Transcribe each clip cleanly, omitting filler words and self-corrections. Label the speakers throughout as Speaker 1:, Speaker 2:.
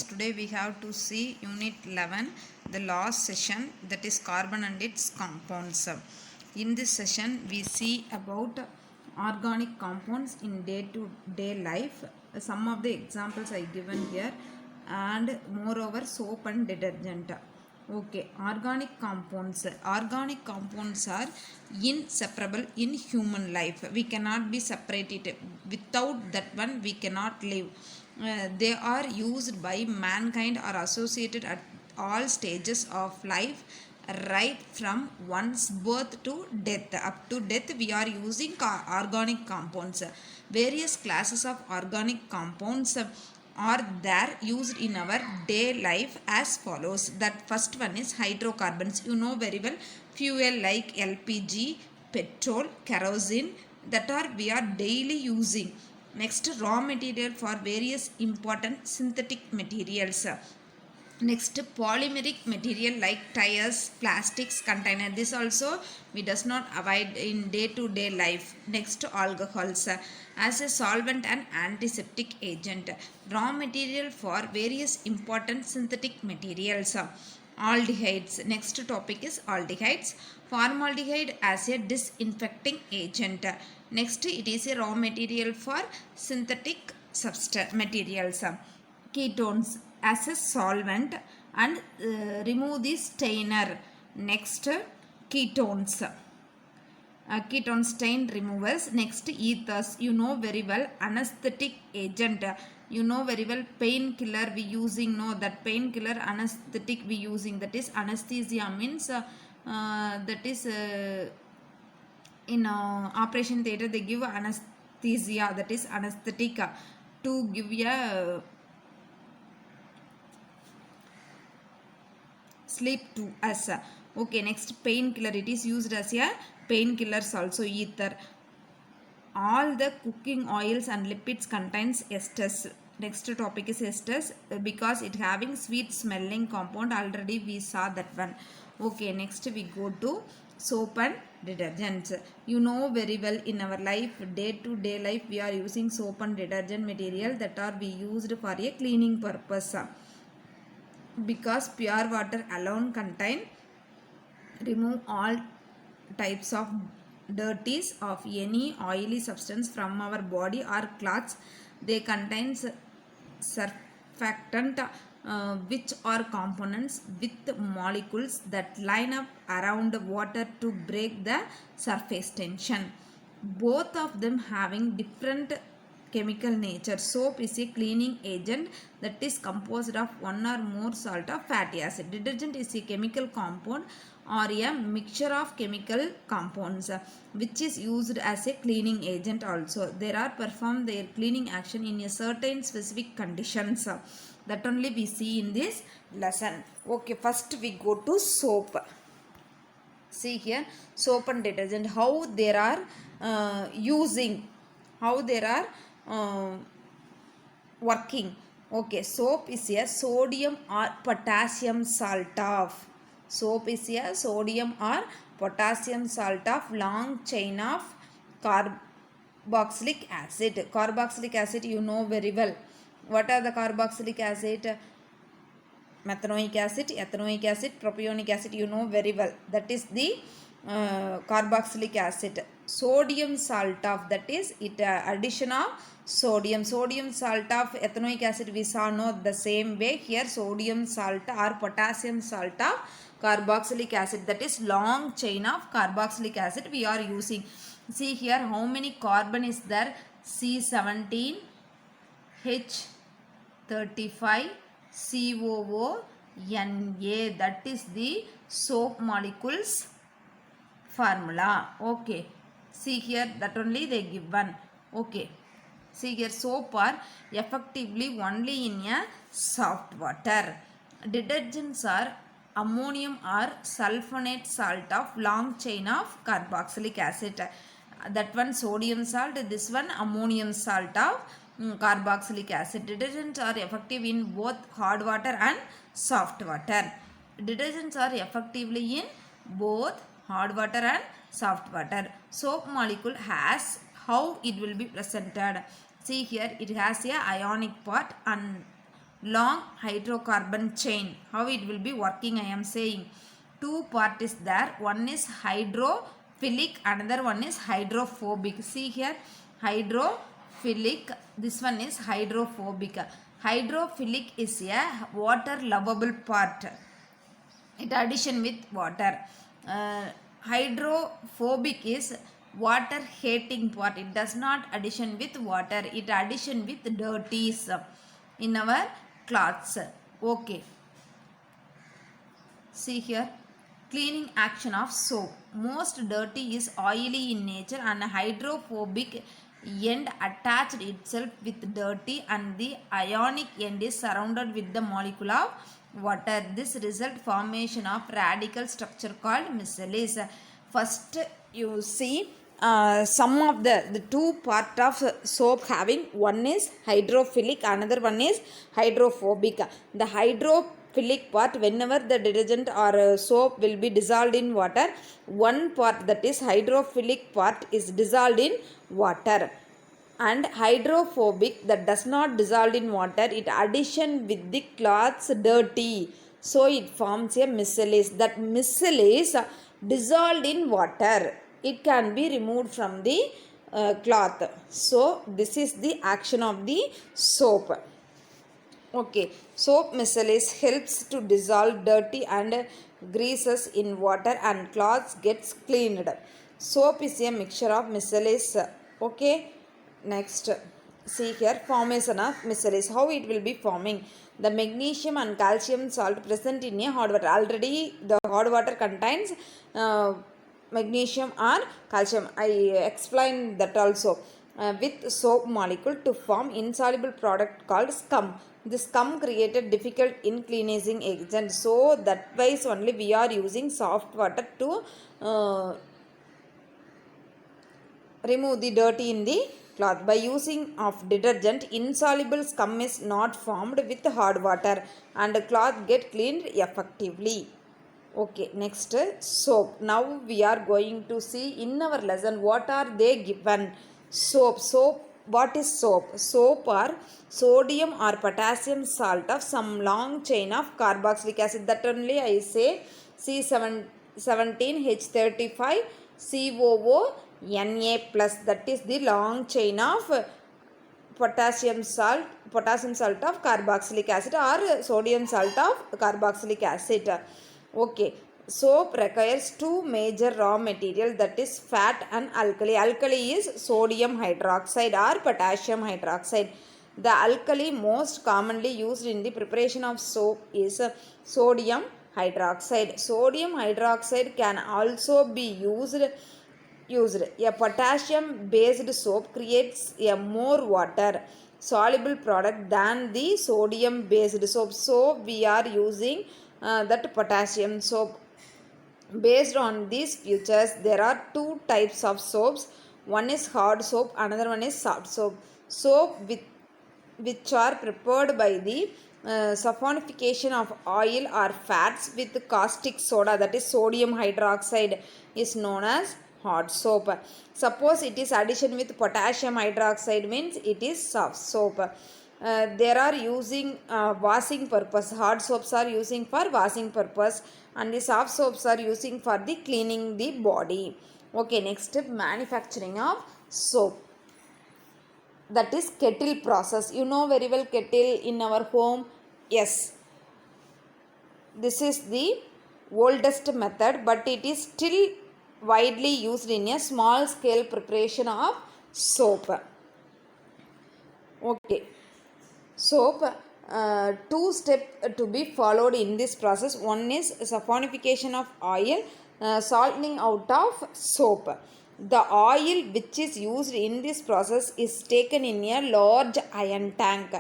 Speaker 1: today we have to see unit 11, the last session, that is carbon and its compounds. In this session we see about organic compounds in day to day life. Some of the examples I given here, and moreover soap and detergent. Okay, organic compounds. Organic compounds are inseparable in human life. We cannot be separated. Without that one we cannot live. They are used by mankind, are associated at all stages of life, right from one's birth to death. Up to death we are using organic compounds. Various classes of organic compounds are there used in our day life as follows. That first one is hydrocarbons. You know very well, fuel like LPG, petrol, kerosene, that are we are daily using. Next, raw material for various important synthetic materials. Next, polymeric material like tires, plastics, container. This also we does not avoid in day to day life. Next, alcohols as a solvent and antiseptic agent. Raw material for various important synthetic materials. Aldehydes. Next topic is aldehydes. Formaldehyde as a disinfecting agent. Next, it is a raw material for synthetic materials. Ketones as a solvent and remove the stainer. Next, ketones. Ketone stain removers. Next, ethers. You know very well, anesthetic agent. You know very well, painkiller we using. No, that painkiller anesthetic we using. That is anesthesia means that is in operation theatre they give anesthesia, that is anesthetic, to give a sleep to us. Okay, next, painkiller. It is used as a painkillers also, ether. All the cooking oils and lipids contains esters. Next topic is esters because it having sweet smelling compound. Already we saw that one. Okay, next we go to soap and detergents. You know very well, in our life, day to day life, we are using soap and detergent material that are we used for a cleaning purpose. Because pure water alone contain remove all types of dirties of any oily substance from our body or clothes. They contains surfactant which are components with molecules that line up around water to break the surface tension. Both of them having different chemical nature. Soap is a cleaning agent that is composed of one or more salt of fatty acid. Detergent is a chemical compound or a mixture of chemical compounds which is used as a cleaning agent also. They are perform their cleaning action in a certain specific conditions. That only we see in this lesson. Okay, first we go to soap. See here, soap and detergent, how they are using, how they are working. Okay, soap is a sodium or potassium salt of, soap is a sodium or potassium salt of long chain of carboxylic acid. Carboxylic acid you know very well. What are the carboxylic acid? Methanoic acid, ethanoic acid, propionic acid, you know very well. That is the carboxylic acid. Sodium salt of, that is it addition of sodium. Sodium salt of ethanoic acid we saw, no, the same way here sodium salt or potassium salt of carboxylic acid, that is long chain of carboxylic acid we are using. See here, how many carbon is there? C17, H35, COO, Na. That is the soap molecules formula. Okay, see here, that only they give one. Okay, see here, soap are effectively only in a soft water. Detergents are ammonium or sulfonate salt of long chain of carboxylic acid. That one sodium salt, this one ammonium salt of carboxylic acid. Detergents are effective in both hard water and soft water. Detergents are effectively in both hard water and soft water. Soap molecule has, how it will be presented? See here, it has a ionic part and long hydrocarbon chain. How it will be working, I am saying. Two part is there. One is hydrophilic, another one is hydrophobic. See here, hydrophilic, this one is hydrophobic. Hydrophilic is a water lovable part, it addition with water. Hydrophobic is water hating part, it does not addition with water, it addition with dirties in our clothes. Okay, see here, cleaning action of soap. Most dirty is oily in nature and hydrophobic end attached itself with dirty and the ionic end is surrounded with the molecule of water. This result formation of radical structure called micelles. First you see some of the two part of soap having, one is hydrophilic, another one is hydrophobic. The hydrophilic part, whenever the detergent or soap will be dissolved in water, one part, that is hydrophilic part, is dissolved in water, and hydrophobic, that does not dissolve in water, it addition with the cloths dirty, so it forms a micelles. That micelles dissolved in water, it can be removed from the cloth. So this is the action of the soap. Okay, soap micelles helps to dissolve dirty and greases in water and cloths gets cleaned. Soap is a mixture of micelles. Okay, next see here, formation of micelles, how it will be forming. The magnesium and calcium salt present in a hot water, already the hot water contains magnesium or calcium, I explained that also, with soap molecule to form insoluble product called scum. This scum created difficult in cleansing agent, so that wise only we are using soft water to remove the dirty in the cloth. By using of detergent, insoluble scum is not formed with hard water and the cloth get cleaned effectively. Okay, next soap. Now we are going to see in our lesson what are they given. Soap, what is soap? Soap are sodium or potassium salt of some long chain of carboxylic acid, that only I say C17H35 COO Na plus, that is the long chain of potassium salt of carboxylic acid or sodium salt of carboxylic acid. Okay, soap requires two major raw material, that is fat and alkali. Alkali is sodium hydroxide or potassium hydroxide. The alkali most commonly used in the preparation of soap is sodium hydroxide. Sodium hydroxide can also be used. A potassium based soap creates a more water soluble product than the sodium based soap, so we are using that potassium soap. Based on these features, there are two types of soaps. One is hard soap, another one is soft soap. Soap which are prepared by the saponification of oil or fats with caustic soda, that is sodium hydroxide, is known as hard soap. Suppose it is addition with potassium hydroxide, means it is soft soap. They are using washing purpose. Hard soaps are using for washing purpose and the soft soaps are using for the cleaning the body. Okay, next manufacturing of soap, that is kettle process. You know very well kettle in our home. Yes, this is the oldest method, but it is still widely used in a small scale preparation of soap. Okay, soap, two steps to be followed in this process. One is saponification of oil, salting out of soap. The oil which is used in this process is taken in a large iron tank,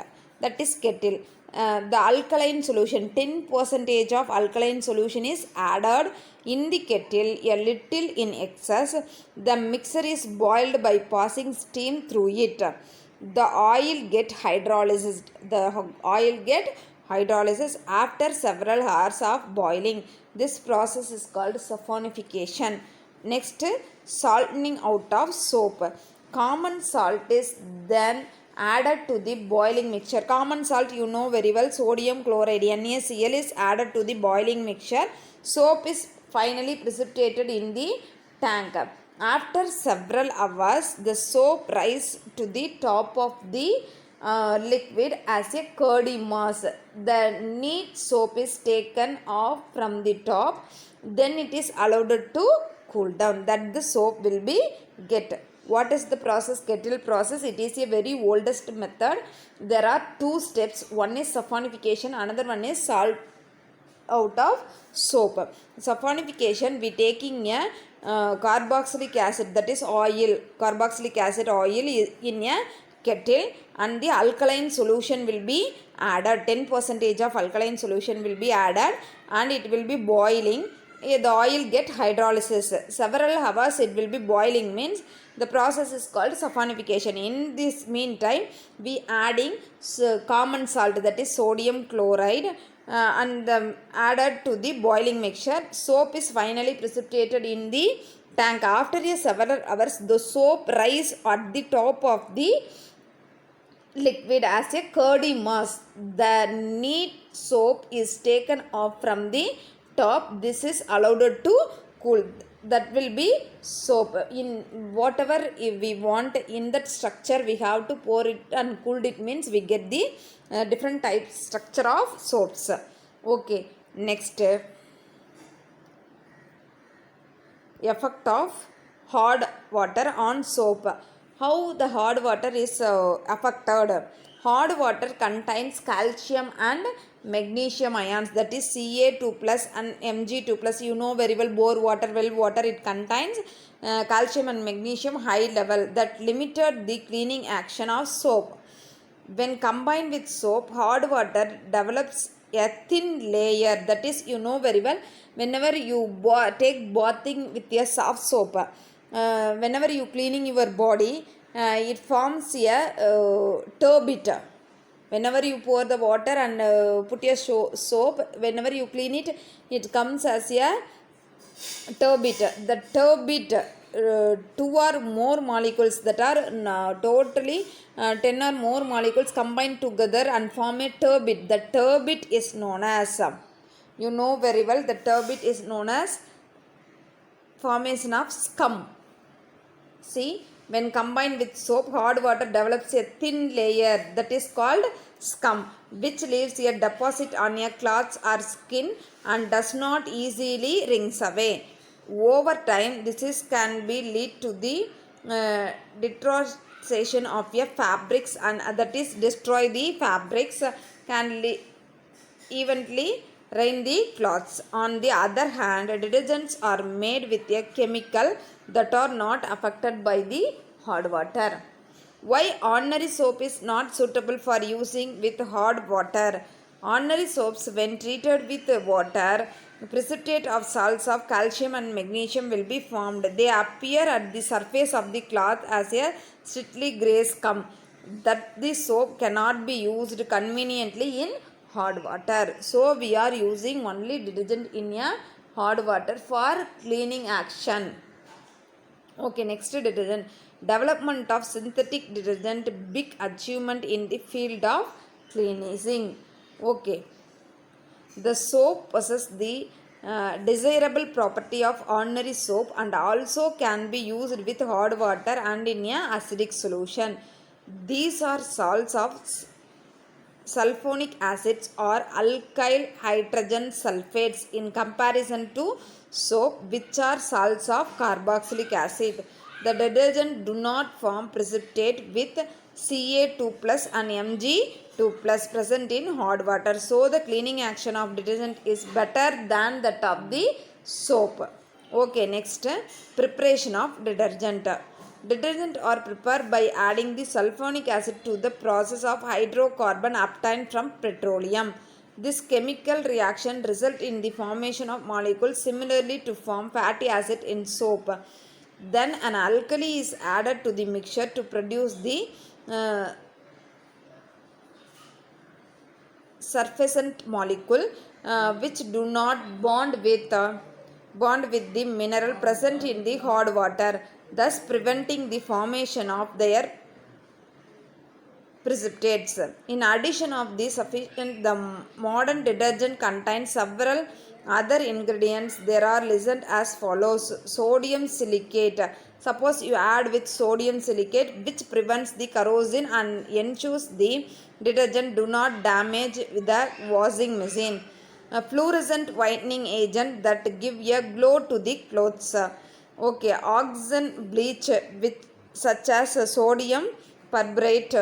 Speaker 1: that is kettle. The alkaline solution, 10% of alkaline solution is added in the kettle, a little in excess. The mixture is boiled by passing steam through it. The oil get hydrolyzed. After several hours of boiling. This process is called saponification. Next, salting out of soap. Common salt is then added to the boiling mixture. Common salt you know very well, sodium chloride NaCl is added to the boiling mixture. Soap is finally precipitated in the tank. After several hours, the soap rises to the top of the liquid as a curdy mass. The neat soap is taken off from the top, then it is allowed to cool down, that the soap will be get. What is the process? Kettle process. It is a very oldest method. There are two steps. One is saponification, another one is salt out of soap. Saponification, we taking a carboxylic acid, that is oil, carboxylic acid oil in a kettle, and the alkaline solution will be added. 10% of alkaline solution will be added and it will be boiling. The oil get hydrolysis. Several hours it will be boiling, means the process is called saponification. In this meantime, we adding common salt, that is sodium chloride, and added to the boiling mixture. Soap is finally precipitated in the tank. After several hours, the soap rise at the top of the liquid as a curdy mass. The neat soap is taken off from the top. This is allowed to cool. That will be soap. In whatever we want in that structure, we have to pour it and cool it, means we get the different types structure of soaps. Okay, next, effect of hot water on soap. How the hot water is affected? Hot water contains calcium and magnesium ions, that is Ca2 plus and Mg2 plus. You know very well, bore water, well water, it contains calcium and magnesium high level that limited the cleaning action of soap. When combined with soap, hot water develops a thin layer, that is, you know very well, whenever you take bathing with a soft soap, whenever you cleaning your body, it forms a turbid. Whenever you pour the water and put a soap, whenever you clean it, it comes as a turbid. The turbid, two or more molecules, that are totally 10 or more molecules combined together and form a turbid. The turbid is known as, you know very well, the turbid is known as formation of scum. See, when combined with soap, hot water develops a thin layer, that is called scum, which leaves a deposit on a cloth or skin and does not easily rinse away. Over time, this can be lead to the deterioration of a fabrics, and that is destroy the fabrics, can eventually rain the cloths. On the other hand, detergents are made with a chemical that are not affected by the hot water. Why ordinary soap is not suitable for using with hot water? Ordinary soaps, when treated with water, precipitate of salts of calcium and magnesium will be formed. They appear at the surface of the cloth as a strictly grey scum, that the soap cannot be used conveniently in hot water. So we are using only detergent in a hot water for cleaning action. Okay, next, detergent. Development of synthetic detergent, big achievement in the field of cleansing. Okay, the soap possesses the desirable property of ordinary soap and also can be used with hot water and in a acidic solution. These are salts of sulfonic acids or alkyl hydrogen sulfates in comparison to soap, which are salts of carboxylic acid. The detergent do not form precipitate with Ca2 plus and Mg2 plus present in hot water. So the cleaning action of detergent is better than that of the soap. Okay, next, preparation of detergent. Detergent are prepared by adding the sulfonic acid to the process of hydrocarbon obtained from petroleum. This chemical reaction results in the formation of molecules similarly to form fatty acid in soap. Then an alkali is added to the mixture to produce the surfactant molecule, which do not bond with the mineral present in the hot water, thus preventing the formation of their precipitates. In addition of these sufficient, the modern detergent contains several other ingredients. There are listed as follows: sodium silicate. Suppose you add with sodium silicate, which prevents the corrosion and ensures the detergent do not damage the washing machine. A fluorescent whitening agent that give a glow to the clothes. Okay, oxygen bleach with such as sodium perborate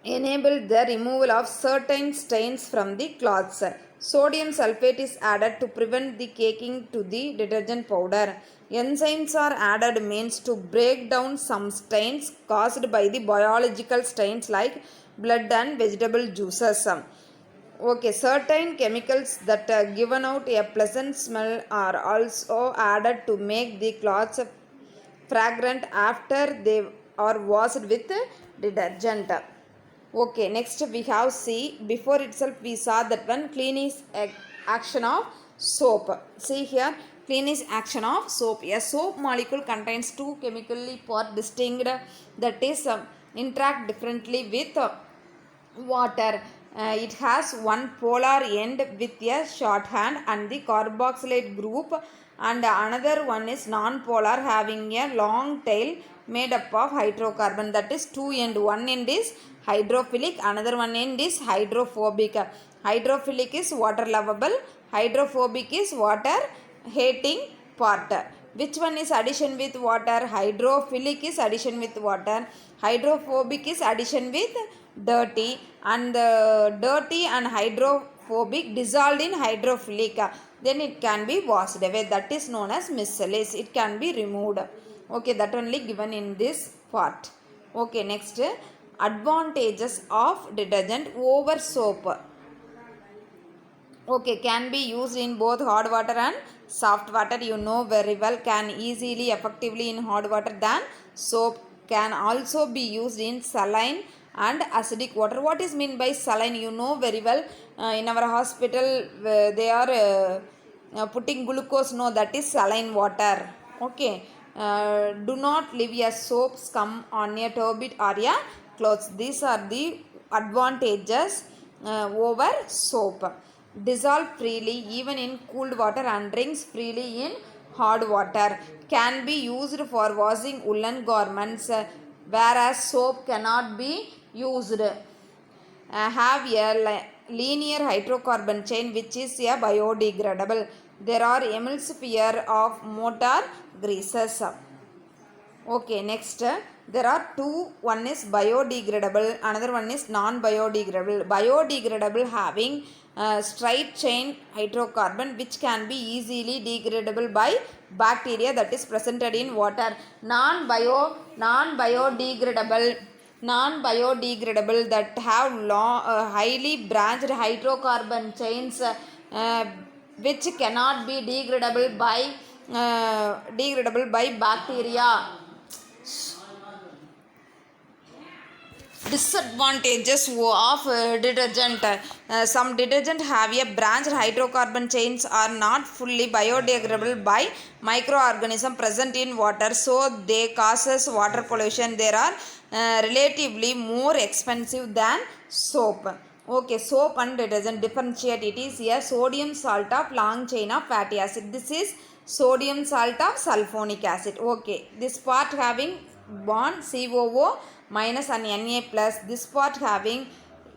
Speaker 1: enable the removal of certain stains from the cloths. Sodium sulfate is added to prevent the caking to the detergent powder. Enzymes are added means to break down some stains caused by the biological stains like blood and vegetable juices. Okay, certain chemicals that are given out a pleasant smell are also added to make the clothes fragrant after they are washed with detergent. Okay, next we have C. Before itself we saw that one cleaning action of soap. See here, cleaning action of soap. A soap molecule contains two chemically part distinct, that is interact differently with water. It has one polar end with a shorthand and the carboxylate group, and another one is non-polar having a long tail made up of hydrocarbon, that is two end. One end is hydrophilic, another one end is hydrophobic. Hydrophilic is water lovable, hydrophobic is water hating part. Which one is addition with water? Hydrophilic is addition with water, hydrophobic is addition with dirty, and the dirty and hydrophobic dissolved in hydrophilic, then it can be washed away, that is known as miscellaneous, it can be removed. Okay, that only given in this part. Okay, next, advantages of detergent over soap. Okay, can be used in both hot water and soft water, you know very well. Can easily effectively in hot water than soap. Can also be used in saline and acidic water. What is mean by saline? You know very well. In our hospital they are putting glucose. No, that is saline water. Okay. Do not leave a soap scum on a turbid or a clothes. These are the advantages over soap. Dissolve freely even in cooled water and drinks freely in hot water. Can be used for washing woolen garments, whereas soap cannot be used. Have a linear hydrocarbon chain which is a biodegradable. There are emulsifier of motor greases. Okay, next, there are two. One is biodegradable, another one is non-biodegradable. Biodegradable having straight chain hydrocarbon which can be easily degradable by bacteria that is presented in water. Non-biodegradable that have long, highly branched hydrocarbon chains which cannot be degradable by bacteria. Disadvantages of detergent. Some detergent have a branched hydrocarbon chains are not fully biodegradable by microorganism present in water, so they causes water pollution. They are relatively more expensive than soap. Okay, soap and detergent differentiate. It is a sodium salt of long chain of fatty acid. This is sodium salt of sulfonic acid. Okay, this part having bond COO minus and Na plus, this part having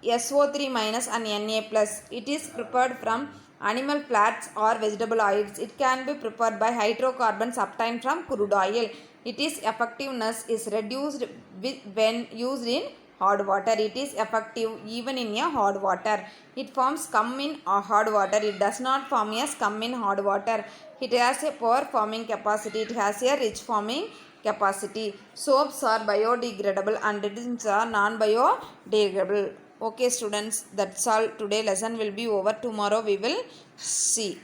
Speaker 1: SO3 minus and Na plus. It is prepared from animal fats or vegetable oils. It can be prepared by hydrocarbons obtained from crude oil. Its effectiveness is reduced when used in hot water. It is effective even in a hot water. It forms scum in hot water. It does not form a scum in hot water. It has a poor forming capacity. It has a rich forming capacity. Soaps are biodegradable and detergents are non-biodegradable. Okay students, that's all. Today lesson will be over. Tomorrow we will see.